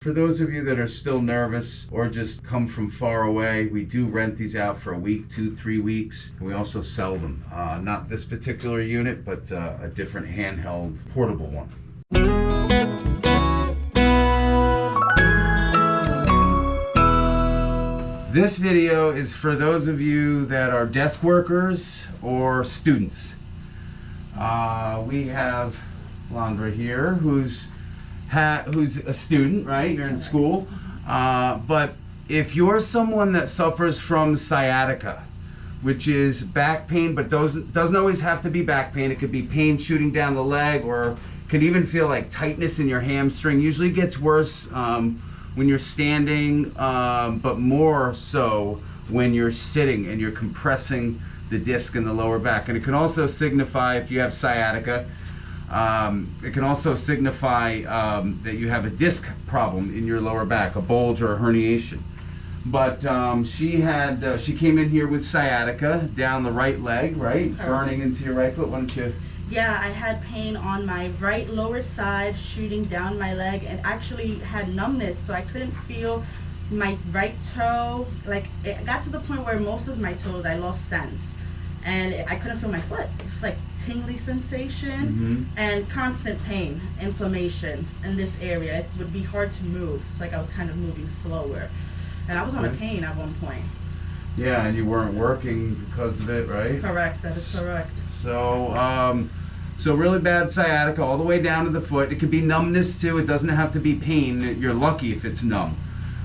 For those of you that are still nervous or just come from far away, we do rent these out for a week, 2-3 weeks. And we also sell them. Not this particular unit, but a different handheld portable one. This video is for those of you that are desk workers or students. We have Landra here, who's a student, right? You're in school. But if you're someone that suffers from sciatica, which is back pain, but doesn't always have to be back pain. It could be pain shooting down the leg, or could even feel like tightness in your hamstring. Usually gets worse when you're standing, but more so when you're sitting and you're compressing the disc in the lower back. And it can also signify, if you have sciatica, it can also signify that you have a disc problem in your lower back, a bulge or a herniation. But she came in here with sciatica down the right leg, right? Burning into your right foot. Why don't you? Yeah, I had pain on my right lower side shooting down my leg, and actually had numbness, so I couldn't feel my right toe. Like, it got to the point where most of my toes I lost sense, and I couldn't feel my foot. It was like tingly sensation and constant pain, inflammation in this area. It would be hard to move. It's like I was kind of moving slower, and I was on a pain at one point. Yeah, and you weren't working because of it, right? Correct, that is correct. So really bad sciatica all the way down to the foot. It could be numbness too. It doesn't have to be pain. You're lucky if it's numb.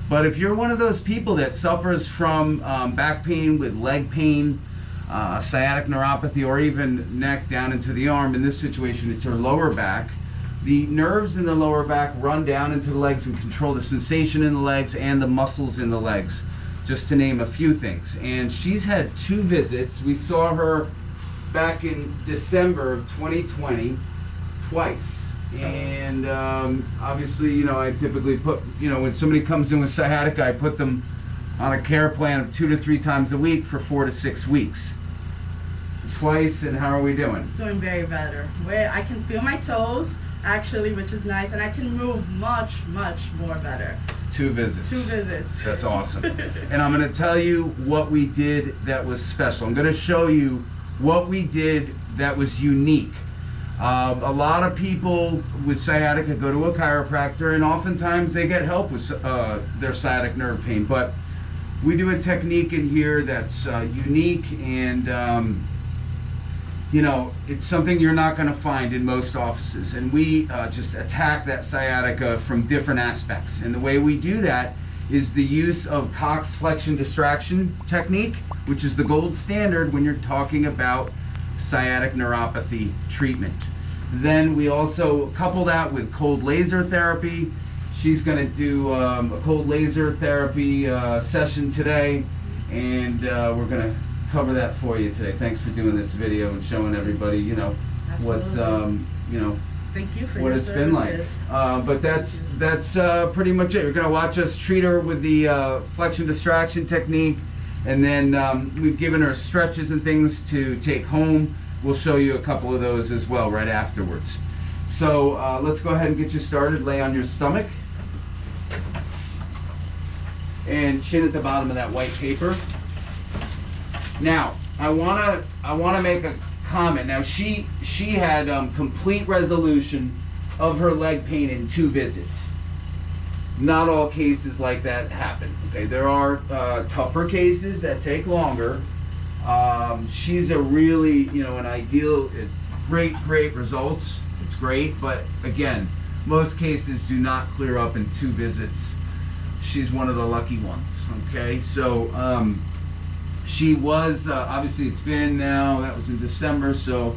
But if you're one of those people that suffers from back pain with leg pain, sciatic neuropathy, or even neck down into the arm, in this situation it's your lower back. The nerves in the lower back run down into the legs and control the sensation in the legs and the muscles in the legs, just to name a few things. And she's had 2 visits. We saw her back in December of 2020 twice. And obviously, you know, I typically put, you know, when somebody comes in with sciatica, I put them on a care plan of 2 to 3 times a week for 4 to 6 weeks. Twice, and how are we doing? Doing very better. Where I can feel my toes, actually, which is nice, and I can move much, much more better. 2 visits. 2 visits. That's awesome. And I'm going to tell you what we did that was special. I'm going to show you what we did that was unique. A lot of people with sciatica go to a chiropractor, and oftentimes they get help with their sciatic nerve pain. But we do a technique in here that's unique, and you know, it's something you're not going to find in most offices. And we just attack that sciatica from different aspects. And the way we do that is the use of Cox Flexion distraction technique, which is the gold standard when you're talking about sciatic neuropathy treatment. Then we also couple that with cold laser therapy. She's going to do a cold laser therapy session today, and we're going to cover that for you today. Thanks for doing this video and showing everybody, you know, what you know. Thank you for what your it's services. been like. But that's pretty much it. You're going to watch us treat her with the flexion distraction technique, and then we've given her stretches and things to take home. We'll show you a couple of those as well right afterwards. So let's go ahead and get you started. Lay on your stomach and chin at the bottom of that white paper. Now, I wanna make a comment. Now, she had complete resolution of her leg pain in 2 visits. Not all cases like that happen. Okay, there are tougher cases that take longer. She's a really, you know, an ideal, great results. It's great, but again, most cases do not clear up in 2 visits. She's one of the lucky ones. Okay, so she was obviously, it's been now, that was in December, so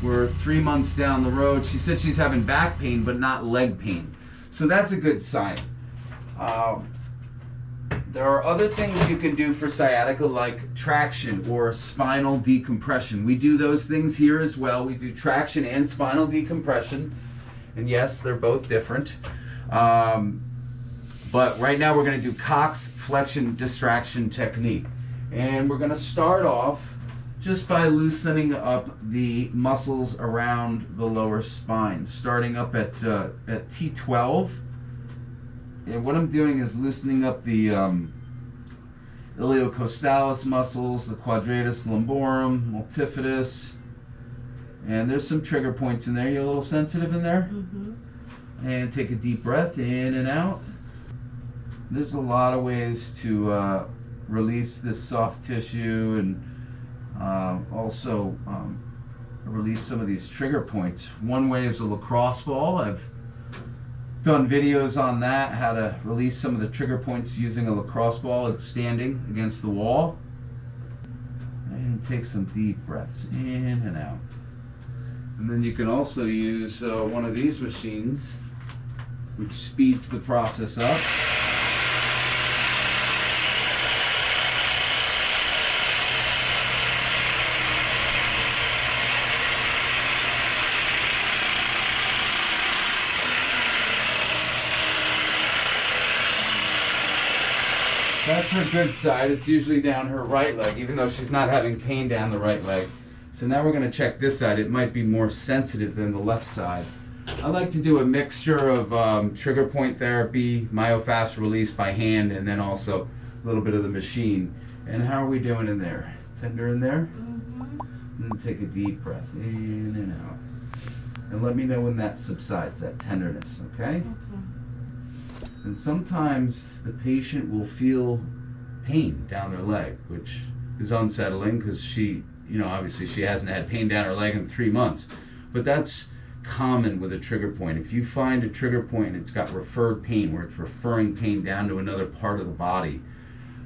we're 3 months down the road. She said she's having back pain but not leg pain, so that's a good sign. There are other things you can do for sciatica, like traction or spinal decompression. We do those things here as well. We do traction and spinal decompression, and yes, they're both different. But right now we're going to do Cox Flexion distraction technique. And we're going to start off just by loosening up the muscles around the lower spine, starting up at T12 And what I'm doing is loosening up the iliocostalis muscles, the quadratus lumborum, multifidus, and there's some trigger points in there. You're a little sensitive in there? And take a deep breath in and out. There's a lot of ways to release this soft tissue and also release some of these trigger points. One way is a lacrosse ball. I've done videos on that, how to release some of the trigger points using a lacrosse ball. It's standing against the wall. And take some deep breaths in and out. And then you can also use one of these machines, which speeds the process up. That's her good side. It's usually down her right leg, even though she's not having pain down the right leg. So now we're going to check this side. It might be more sensitive than the left side. I like to do a mixture of trigger point therapy, myofascial release by hand, and then also a little bit of the machine. And how are we doing in there? Tender in there? And take a deep breath in and out. And let me know when that subsides, that tenderness, okay? And sometimes the patient will feel pain down their leg, which is unsettling because she, obviously she hasn't had pain down her leg in 3 months. But that's common with a trigger point. If you find a trigger point and it's got referred pain, where it's referring pain down to another part of the body,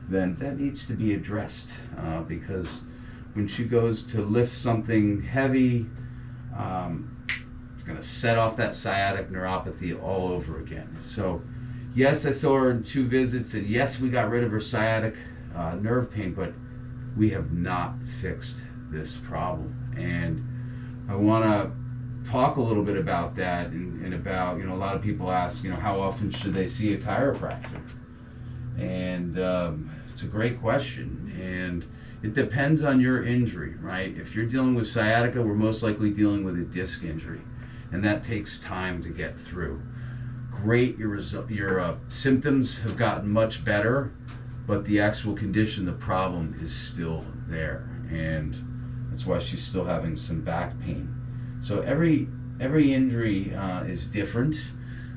then that needs to be addressed because when she goes to lift something heavy, it's going to set off that sciatic neuropathy all over again. So yes, I saw her in 2 visits, and yes, we got rid of her sciatic nerve pain, but we have not fixed this problem. And I want to talk a little bit about that and about, a lot of people ask, how often should they see a chiropractor? And it's a great question. And it depends on your injury, right? If you're dealing with sciatica, we're most likely dealing with a disc injury, and that takes time to get through. Great, your symptoms have gotten much better, but the actual condition, the problem is still there, and that's why she's still having some back pain. So every injury is different.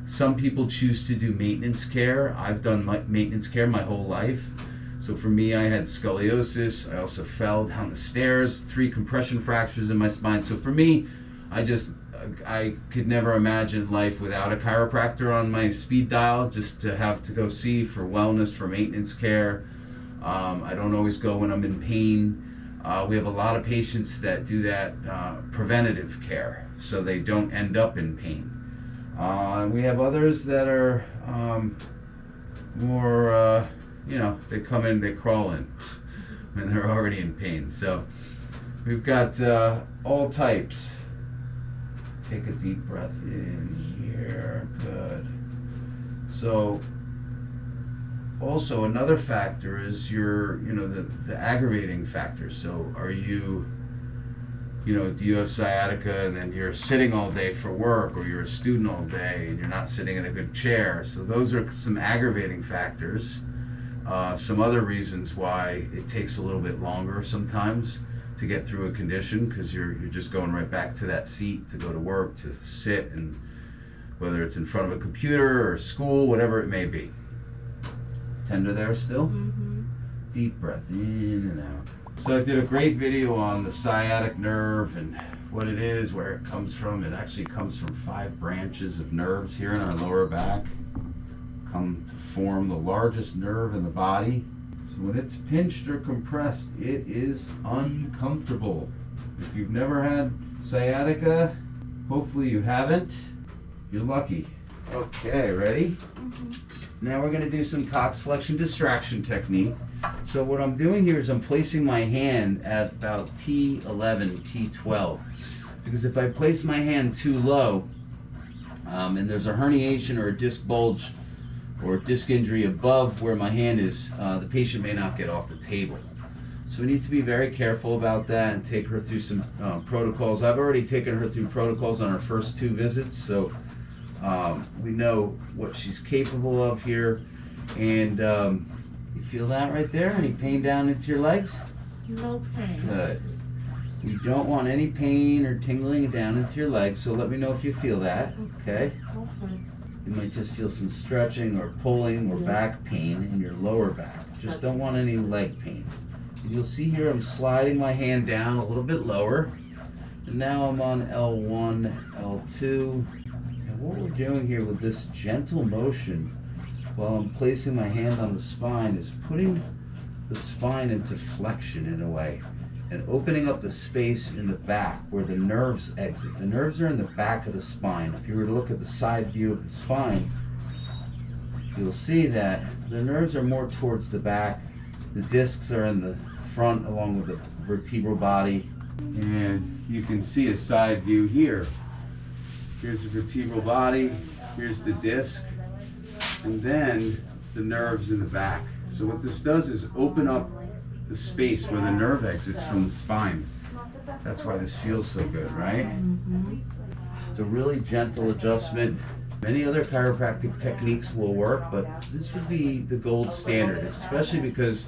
Some people choose to do maintenance care. I've done maintenance care my whole life. So for me, I had scoliosis. I also fell down the stairs, 3 compression fractures in my spine. So for me, I could never imagine life without a chiropractor on my speed dial, just to have to go see for wellness, for maintenance care. I don't always go when I'm in pain. We have a lot of patients that do that preventative care, so they don't end up in pain. We have others that are more, they come in, they crawl in when they're already in pain. So we've got all types. Take a deep breath in here. Good. So also another factor is your, the aggravating factors. So are you, do you have sciatica and then you're sitting all day for work, or you're a student all day and you're not sitting in a good chair? So those are some aggravating factors. Some other reasons why it takes a little bit longer sometimes to get through a condition, because you're just going right back to that seat to go to work, to sit, and whether it's in front of a computer or school, whatever it may be. Tender there still? Deep breath in and out. So I did a great video on the sciatic nerve and what it is, where it comes from. It actually comes from 5 branches of nerves here in our lower back, come to form the largest nerve in the body. So when it's pinched or compressed, it is uncomfortable. If you've never had sciatica, hopefully you haven't, you're lucky. Okay, ready? Now we're going to do some cox flexion distraction technique. So what I'm doing here is I'm placing my hand at about T11, T12. Because if I place my hand too low, and there's a herniation or a disc bulge or disc injury above where my hand is, the patient may not get off the table. So we need to be very careful about that and take her through some protocols. I've already taken her through protocols on her first 2 visits, so We know what she's capable of here. And you feel that right there? Any pain down into your legs? No pain. Good. We don't want any pain or tingling down into your legs, so let me know if you feel that, okay? Okay. You might just feel some stretching or pulling or back pain in your lower back. Just don't want any leg pain. And you'll see here I'm sliding my hand down a little bit lower. And now I'm on L1, L2. And what we're doing here with this gentle motion while I'm placing my hand on the spine is putting the spine into flexion in a way and opening up the space in the back where the nerves exit. The nerves are in the back of the spine. If you were to look at the side view of the spine, you'll see that the nerves are more towards the back. The discs are in the front along with the vertebral body. And you can see a side view here. Here's the vertebral body, here's the disc, and then the nerves in the back. So what this does is open up the space where the nerve exits from the spine. That's why this feels so good, right? It's a really gentle adjustment. Many other chiropractic techniques will work, but this would be the gold standard, especially because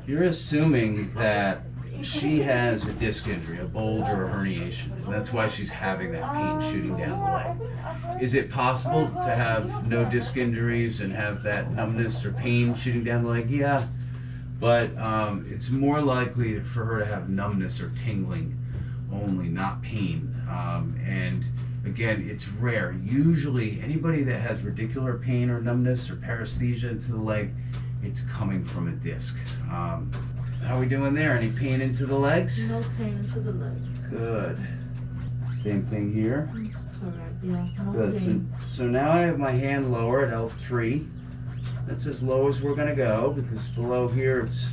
you're assuming that she has a disc injury, a bulge or a herniation. And that's why she's having that pain shooting down the leg. Is it possible to have no disc injuries and have that numbness or pain shooting down the leg? Yeah, but it's more likely for her to have numbness or tingling only, not pain. And again, it's rare. Usually anybody that has radicular pain or numbness or paresthesia into the leg, it's coming from a disc. How are we doing there? Any pain into the legs? No pain into the legs. Good. Same thing here. Correct, yeah. No Good. pain. So now I have my hand lower at L3. That's as low as we're going to go because below here it's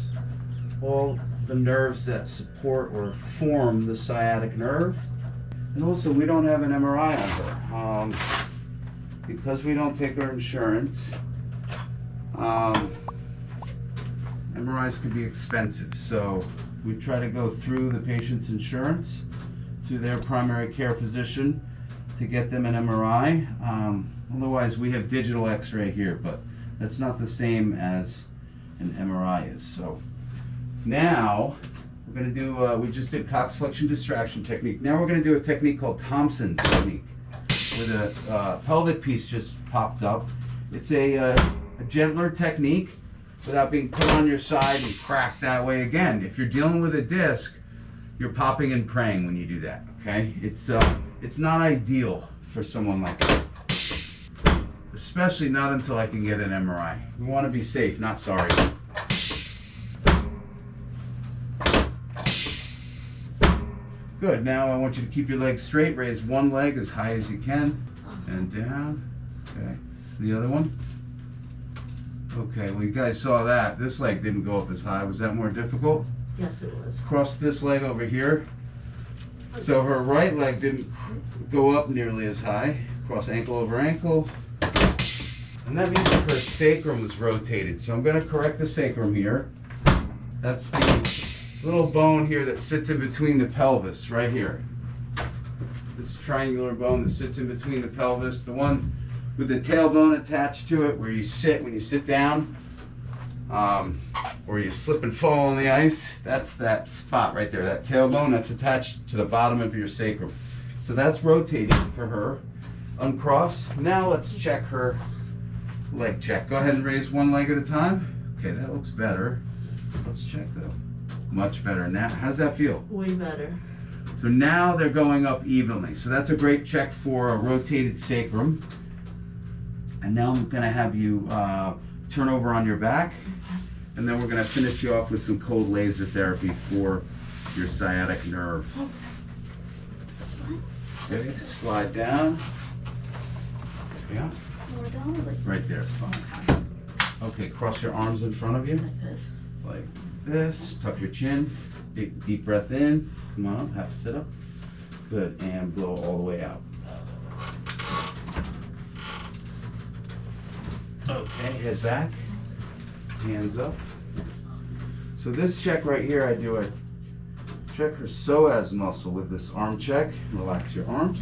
all the nerves that support or form the sciatic nerve. And also we don't have an MRI on her. Because we don't take our insurance, MRIs can be expensive, so we try to go through the patient's insurance, through their primary care physician to get them an MRI. Otherwise, we have digital x-ray here, but that's not the same as an MRI is. So now we're going to do, we just did Cox flexion distraction technique. Now we're going to do a technique called Thompson Technique, where the pelvic piece just popped up. It's a gentler technique without being put on your side and cracked that way again. If you're dealing with a disc, you're popping and praying when you do that, okay? It's not ideal for someone like that. Especially not until I can get an MRI. We want to be safe, not sorry. Good, now I want you to keep your legs straight. Raise one leg as high as you can and down. Okay, the other one. Okay, well you guys saw that. This leg didn't go up as high. Was that more difficult? Yes, it was. Cross this leg over here. So her right leg didn't go up nearly as high. Cross ankle over ankle. And that means that her sacrum was rotated. So I'm going to correct the sacrum here. That's the little bone here that sits in between the pelvis, right here. This triangular bone that sits in between the pelvis. The one with the tailbone attached to it where you sit when you sit down, or you slip and fall on the ice. That's that spot right there, that tailbone that's attached to the bottom of your sacrum. So that's rotating for her. Uncross. Now let's check her leg check. Go ahead and raise one leg at a time. Okay, that looks better. Let's check though. Much better. Now, how does that feel? Way better. So now they're going up evenly. So that's a great check for a rotated sacrum. And now I'm going to have you turn over on your back, and then we're going to finish you off with some cold laser therapy for your sciatic nerve. Okay, slide down. Yeah. More down. Right there is fine. Okay, cross your arms in front of you. Like this. Like this. Tuck your chin. Take a deep breath in. Come on up. Half sit up. Good. And blow all the way out. Okay, head back, hands up. So this check right here, I do a check her psoas muscle with this arm check. Relax your arms.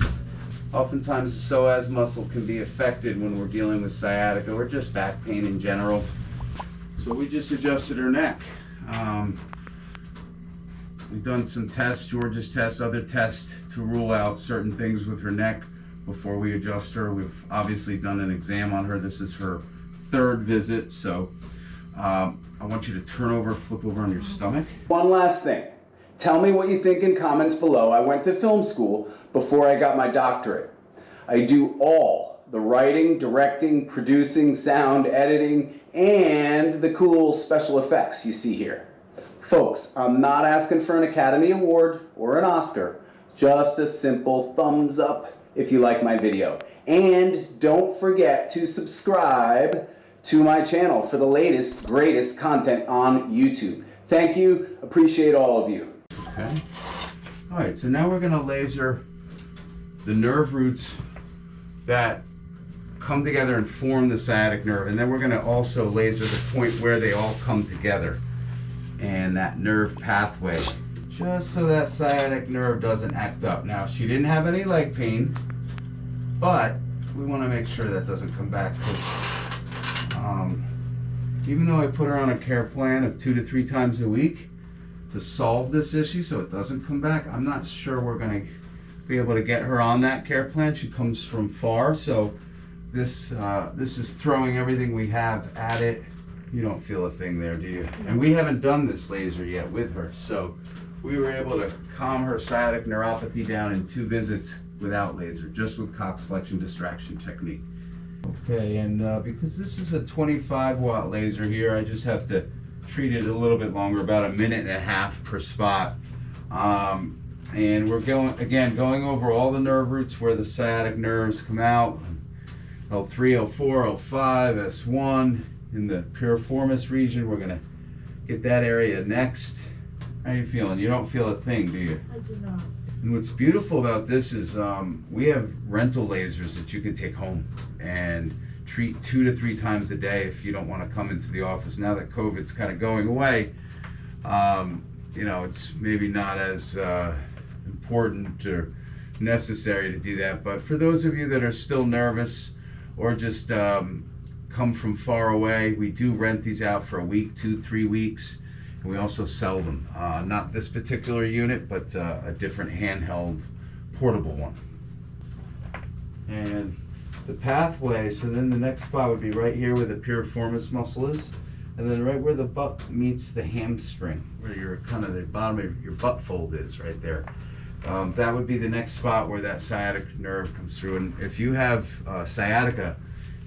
Oftentimes the psoas muscle can be affected when we're dealing with sciatica or just back pain in general. So we just adjusted her neck. We've done some tests, George's tests, other tests to rule out certain things with her neck before we adjust her. We've obviously done an exam on her. This is her third visit, so I want you to turn over, flip over on your stomach. One last thing. Tell me what you think in comments below. I went to film school before I got my doctorate. I do all the writing, directing, producing, sound, editing, and the cool special effects you see here. Folks, I'm not asking for an Academy Award or an Oscar, just a simple thumbs up if you like my video. And don't forget to subscribe to my channel for the latest, greatest content on YouTube. Thank you, appreciate all of you. Okay. All right, so now we're gonna laser the nerve roots that come together and form the sciatic nerve, and then we're gonna also laser the point where they all come together and that nerve pathway, just so that sciatic nerve doesn't act up. Now, she didn't have any leg pain, but we want to make sure that doesn't come back, because even though I put her on a care plan of 2 to 3 times a week to solve this issue so it doesn't come back, I'm not sure we're going to be able to get her on that care plan. She comes from far, so this is throwing everything we have at it. You don't feel a thing there, do you? And we haven't done this laser yet with her, so we were able to calm her sciatic neuropathy down in 2 visits without laser, just with Cox Flexion distraction technique. Okay, and because this is a 25-watt laser here, I just have to treat it a little bit longer, about 1.5 minutes per spot. And we're going over all the nerve roots where the sciatic nerves come out. L3, L4, L5, S1. In the piriformis region, we're gonna get that area next. How are you feeling? You don't feel a thing, do you? I do not. And what's beautiful about this is we have rental lasers that you can take home and treat 2 to 3 times a day if you don't want to come into the office. Now that COVID's kind of going away, you know, it's maybe not as important or necessary to do that. But for those of you that are still nervous or just come from far away, we do rent these out for a week, 2-3 weeks, and we also sell them. Not this particular unit, but a different handheld portable one. And the pathway, so then the next spot would be right here where the piriformis muscle is, and then right where the butt meets the hamstring, where your kind of the bottom of your butt fold is, right there. That would be the next spot where that sciatic nerve comes through. And if you have sciatica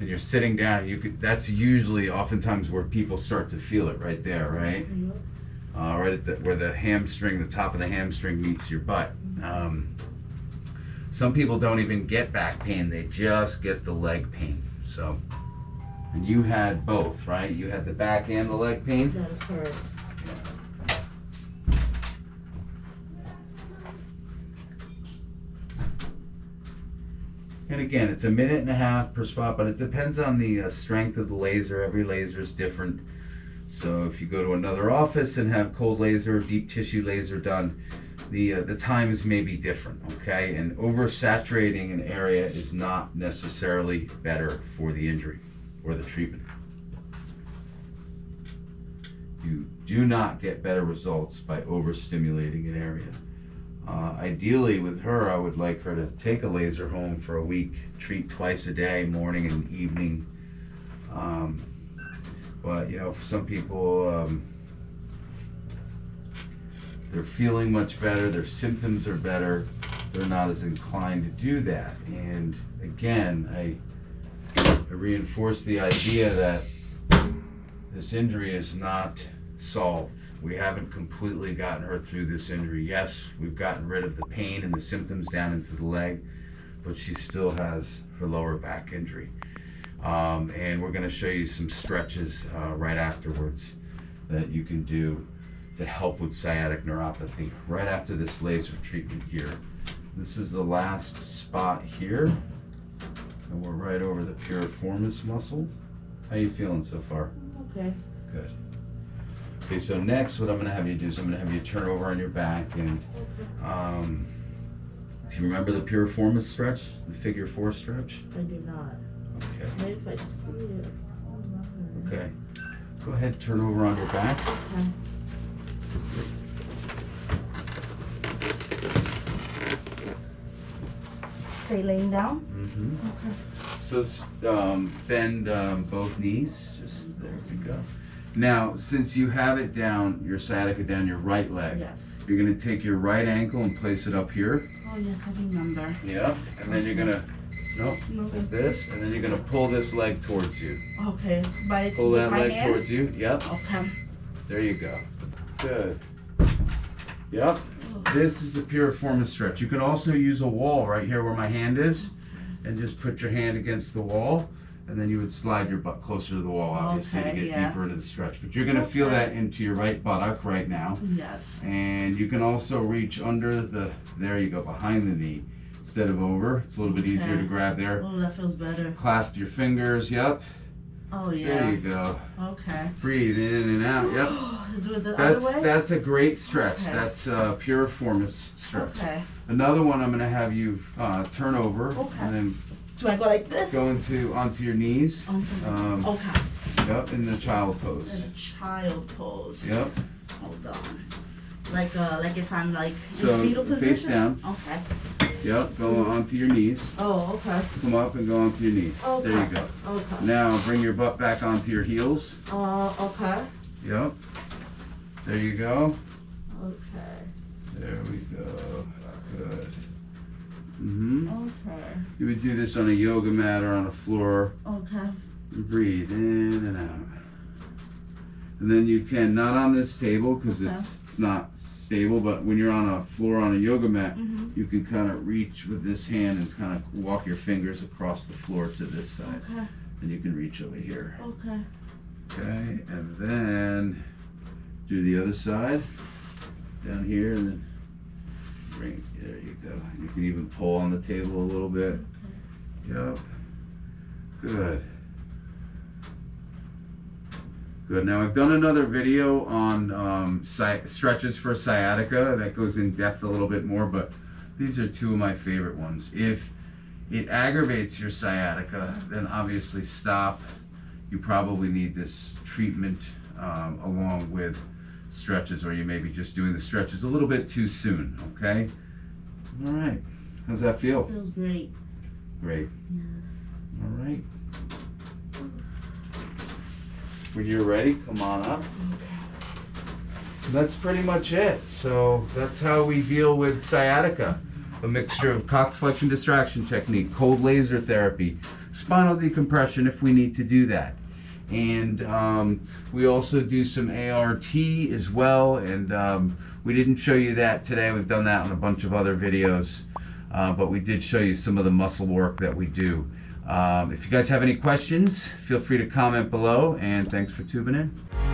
and you're sitting down, that's usually oftentimes where people start to feel it, right there, right? Right at where the hamstring, the top of the hamstring meets your butt. Some people don't even get back pain, they just get the leg pain. So, and you had both, right? You had the back and the leg pain? That is correct. And again, it's 1.5 minutes per spot, but it depends on the strength of the laser. Every laser is different. So if you go to another office and have cold laser, deep tissue laser done, the times may be different, okay? And oversaturating an area is not necessarily better for the injury or the treatment. You do not get better results by overstimulating an area. Ideally with her, I would like her to take a laser home for a week, treat twice a day, morning and evening. But you know, for some people, they're feeling much better, their symptoms are better, they're not as inclined to do that. And again, I reinforce the idea that this injury is not solved. We haven't completely gotten her through this injury. Yes, we've gotten rid of the pain and the symptoms down into the leg, but she still has her lower back injury. And we're going to show you some stretches right afterwards that you can do to help with sciatic neuropathy right after this laser treatment here. This is the last spot here, and we're right over the piriformis muscle. How you feeling so far? Okay. Good. Okay, so next what I'm going to have you do is I'm going to have you turn over on your back and Do you remember the Piriformis stretch? The figure 4 stretch? I do not. Okay. Maybe if I see it. I don't remember. Okay. Go ahead, turn over on your back. Okay. Stay laying down? Mm-hmm. Okay. So bend both knees. Just there we go. Now, since you have it down, your sciatica down your right leg, Yes. you're going to take your right ankle and place it up here. Oh, yes, I remember. Yeah. And then you're going to, like this, and then you're going to pull this leg towards you. Okay. Pull with that my leg hands? towards you. Yep. Okay. There you go. Good. Yep. This is the Piriformis stretch. You can also use a wall right here where my hand is, and just put your hand against the wall, and then you would slide your butt closer to the wall, obviously, Okay, to get yeah. deeper into the stretch. But you're gonna feel that into your right buttock right now. Yes. And you can also reach under there you go, behind the knee, instead of over. It's a little bit easier to grab there. Oh, that feels better. Clasp your fingers, yep. Oh, yeah. There you go. Okay. Breathe in and out, yep. Do it the other way? That's a great stretch. Okay. That's Piriformis stretch. Okay. Another one I'm going to have you turn over Okay. and then Do I go like this? go onto your knees. Okay. Yep, in the child pose. In a child pose. Yep. Hold on. Like if I'm like in So fetal position? face down. Okay. Yep, go onto your knees. Oh, okay. Come up and go onto your knees. Okay. There you go. Okay. Now bring your butt back onto your heels. Okay. Yep. There you go. Okay. There we go. Good. Mm-hmm. Okay. You would do this on a yoga mat or on a floor. Okay. Breathe in and out. And then you can, not on this table because it's not stable, but when you're on a floor on a yoga mat, you can kind of reach with this hand and kind of walk your fingers across the floor to this side. Okay. And you can reach over here. Okay. Okay, and then do the other side down here and then bring, there you go. You can even pull on the table a little bit. Yep. Good. Good. Now I've done another video on stretches for sciatica that goes in depth a little bit more, but these are two of my favorite ones. If it aggravates your sciatica, then obviously stop. You probably need this treatment along with stretches, or you may be just doing the stretches a little bit too soon, okay? All right. How's that feel? Feels great. Great. Yes. All right. When you're ready, come on up. That's pretty much it. So that's how we deal with sciatica. A mixture of Cox flexion distraction technique, cold laser therapy, spinal decompression if we need to do that. And we also do some ART as well. And we didn't show you that today. We've done that on a bunch of other videos. But we did show you some of the muscle work that we do. If you guys have any questions, feel free to comment below, and thanks for tuning in.